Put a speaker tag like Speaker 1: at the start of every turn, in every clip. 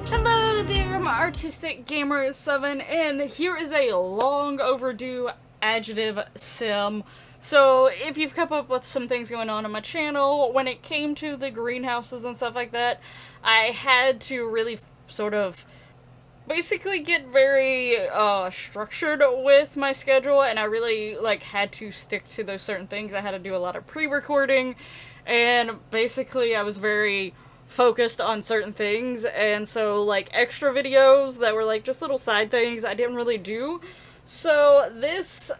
Speaker 1: Hello there, I'm Artistic Gamer 7, and here is a long overdue adjective sim. So, if you've kept up with some things going on my channel, when it came to the greenhouses and stuff like that, I had to really sort of basically get very structured with my schedule, and I really had to stick to those certain things. I had to do a lot of pre-recording, and basically I was very focused on certain things, and so extra videos that were just little side things I didn't really do. So this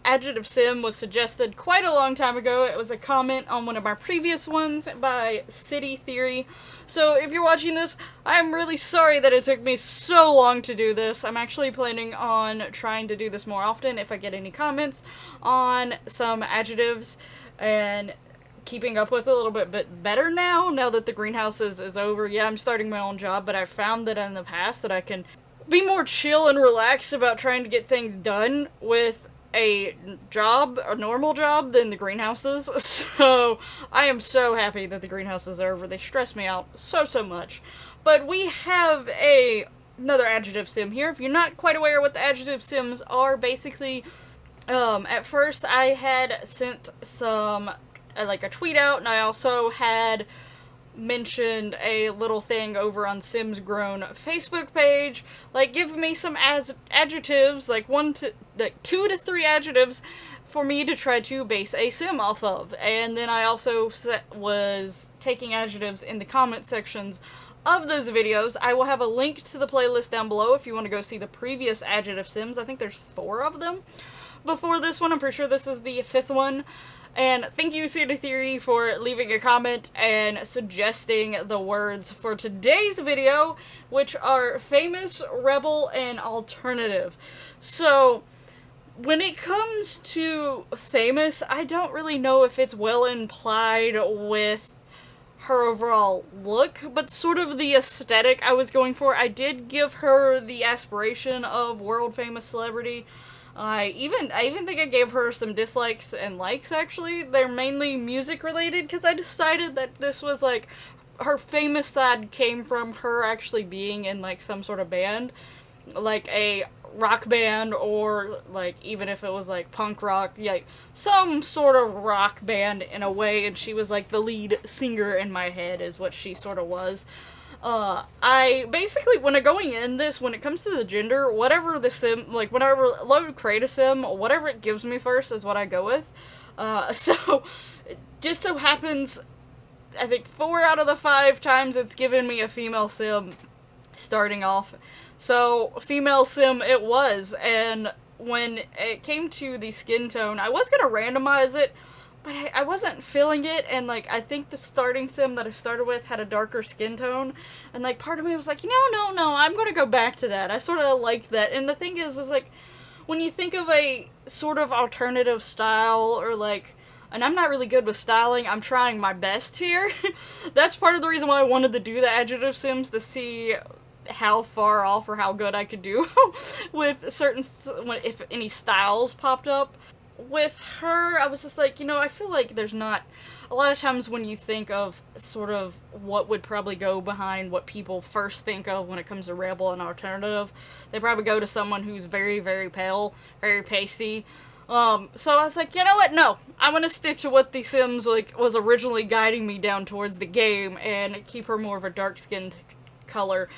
Speaker 1: adjective sim was suggested quite a long time ago. It was a comment on one of my previous ones by City Theory. So if you're watching this, I'm really sorry that it took me so long to do this. I'm actually planning on trying to do this more often if I get any comments on some adjectives, and keeping up with it a little bit better now that the greenhouse is over. Yeah, I'm starting my own job, but I've found that in the past that I can be more chill and relaxed about trying to get things done with a normal job, than the greenhouses. So I am so happy that the greenhouses are over. They stress me out so much. But we have another adjective sim here. If you're not quite aware what the adjective sims are, basically, at first I had sent some a tweet out, and I also had mentioned a little thing over on Sims Grown Facebook page, give me some adjectives, 2 to 3 adjectives for me to try to base a sim off of. And then I also was taking adjectives in the comment sections of those videos. I will have a link to the playlist down below if you want to go see the previous adjective sims. I think there's 4 of them before this one. I'm pretty sure this is the 5th one. And thank you, City Theory, for leaving a comment and suggesting the words for today's video, which are famous, rebel, and alternative. So, when it comes to famous, I don't really know if it's well implied with her overall look, but sort of the aesthetic I was going for. I did give her the aspiration of world famous celebrity. I even think I gave her some dislikes and likes, actually. They're mainly music related, because I decided that this was her famous side came from her actually being in some sort of band, a rock band, or even if it was punk rock, some sort of rock band in a way, and she was the lead singer in my head is what she sort of was. I basically, when it comes to the gender, whatever the sim, whenever I create a sim, whatever it gives me first is what I go with. So, it just so happens, I think 4 out of the 5 times it's given me a female sim starting off. So, female sim it was, and when it came to the skin tone, I was gonna randomize it, but I wasn't feeling it, and I think the starting sim that I started with had a darker skin tone, and part of me was no, I'm gonna go back to that. I sort of liked that. And the thing is when you think of a sort of alternative style, or and I'm not really good with styling, I'm trying my best here. That's part of the reason why I wanted to do the adjective sims, to see how far off or how good I could do with certain, if any styles popped up. With her, I was just I feel there's not a lot of times when you think of sort of what would probably go behind what people first think of when it comes to rebel and alternative, they probably go to someone who's very, very pale, very pasty. So I was you know what, no, I'm gonna stick to what the Sims was originally guiding me down towards the game, and keep her more of a dark-skinned color.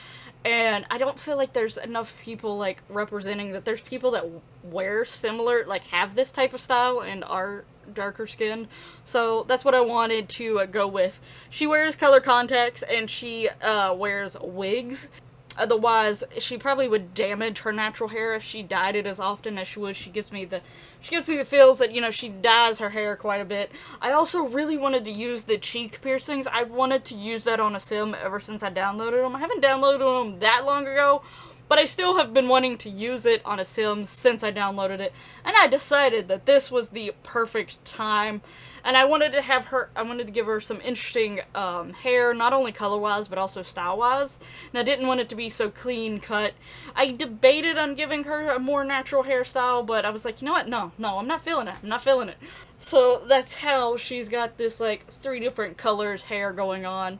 Speaker 1: And I don't feel there's enough people, representing that there's people that wear similar, have this type of style and are darker skinned. So that's what I wanted to go with. She wears color contacts, and she wears wigs. Otherwise, she probably would damage her natural hair if she dyed it as often as she would. She gives me the feels that, she dyes her hair quite a bit. I also really wanted to use the cheek piercings. I've wanted to use that on a sim ever since I downloaded them. I haven't downloaded them that long ago, but I still have been wanting to use it on a sim since I downloaded it, and I decided that this was the perfect time. And I wanted to give her some interesting hair, not only color-wise, but also style-wise. And I didn't want it to be so clean-cut. I debated on giving her a more natural hairstyle, but I was like, you know what? No, I'm not feeling it. I'm not feeling it. So that's how she's got this, like, 3 different colors hair going on.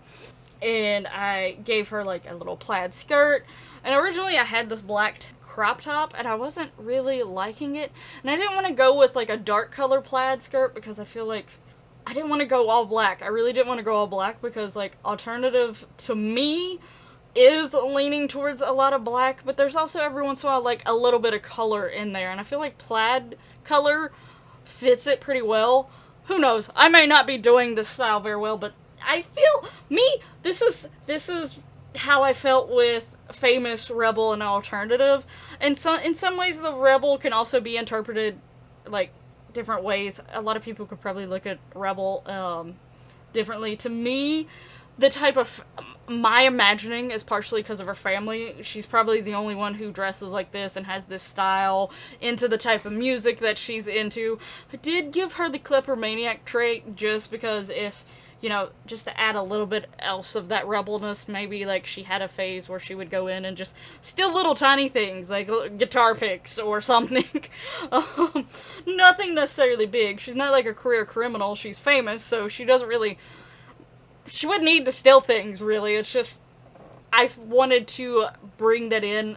Speaker 1: And I gave her, like, a little plaid skirt. And originally I had this black crop top, and I wasn't really liking it. And I didn't want to go with, like, a dark color plaid skirt because I feel like I didn't want to go all black. I really didn't want to go all black because, like, alternative to me is leaning towards a lot of black, but there's also every once in a while, like, a little bit of color in there. And I feel like plaid color fits it pretty well. Who knows? I may not be doing this style very well, but I feel, this is how I felt with Famous, Rebel, and Alternative. And so, in some ways, the Rebel can also be interpreted, like, different ways. A lot of people could probably look at Rebel, differently. To me, the type of, my imagining is partially because of her family. She's probably the only one who dresses like this and has this style, into the type of music that she's into. I did give her the kleptomaniac trait just because if, you know, just to add a little bit else of that rebelness, maybe, like, she had a phase where she would go in and just steal little tiny things, like guitar picks or something. Nothing necessarily big. She's not, like, a career criminal. She's famous, so she doesn't really, she wouldn't need to steal things, really. It's just, I wanted to bring that in.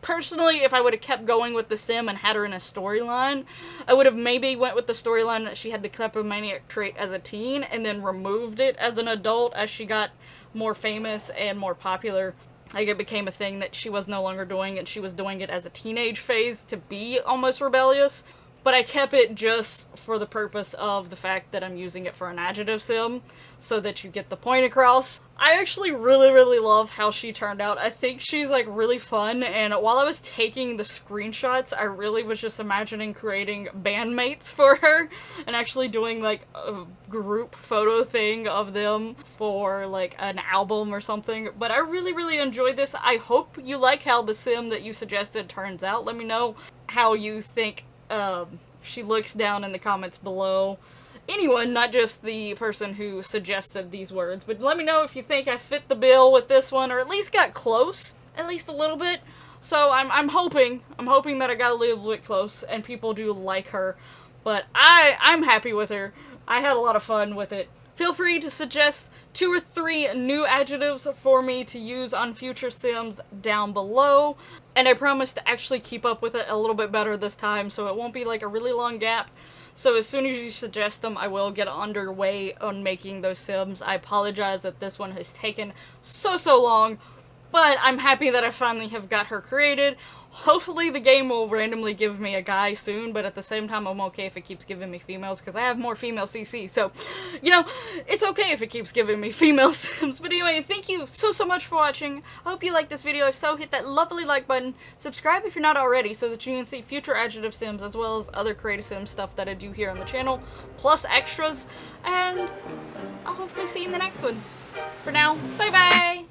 Speaker 1: Personally, if I would have kept going with the sim and had her in a storyline, I would have maybe went with the storyline that she had the kleptomaniac trait as a teen and then removed it as an adult as she got more famous and more popular. Like, it became a thing that she was no longer doing, and she was doing it as a teenage phase to be almost rebellious. But I kept it just for the purpose of the fact that I'm using it for an adjective sim, so that you get the point across. I actually really, really love how she turned out. I think she's, like, really fun, and while I was taking the screenshots, I really was just imagining creating bandmates for her, and actually doing, like, a group photo thing of them for, like, an album or something. But I really, really enjoyed this. I hope you like how the sim that you suggested turns out. Let me know how you think she looks down in the comments below. Anyone, not just the person who suggested these words, but let me know if you think I fit the bill with this one, or at least got close, at least a little bit. So I'm hoping that I got a little bit close, and people do like her. But I'm happy with her. I had a lot of fun with it. Feel free to suggest 2 or 3 new adjectives for me to use on future sims down below. And I promise to actually keep up with it a little bit better this time, so it won't be like a really long gap. So as soon as you suggest them, I will get underway on making those sims. I apologize that this one has taken so long, but I'm happy that I finally have got her created. Hopefully the game will randomly give me a guy soon, but at the same time I'm okay if it keeps giving me females, because I have more female CC, so, you know, it's okay if it keeps giving me female sims. But anyway, thank you so much for watching. I hope you liked this video. If so, hit that lovely like button. Subscribe if you're not already, so that you can see future adjective sims, as well as other creative sim stuff that I do here on the channel, plus extras, and I'll hopefully see you in the next one. For now, bye-bye!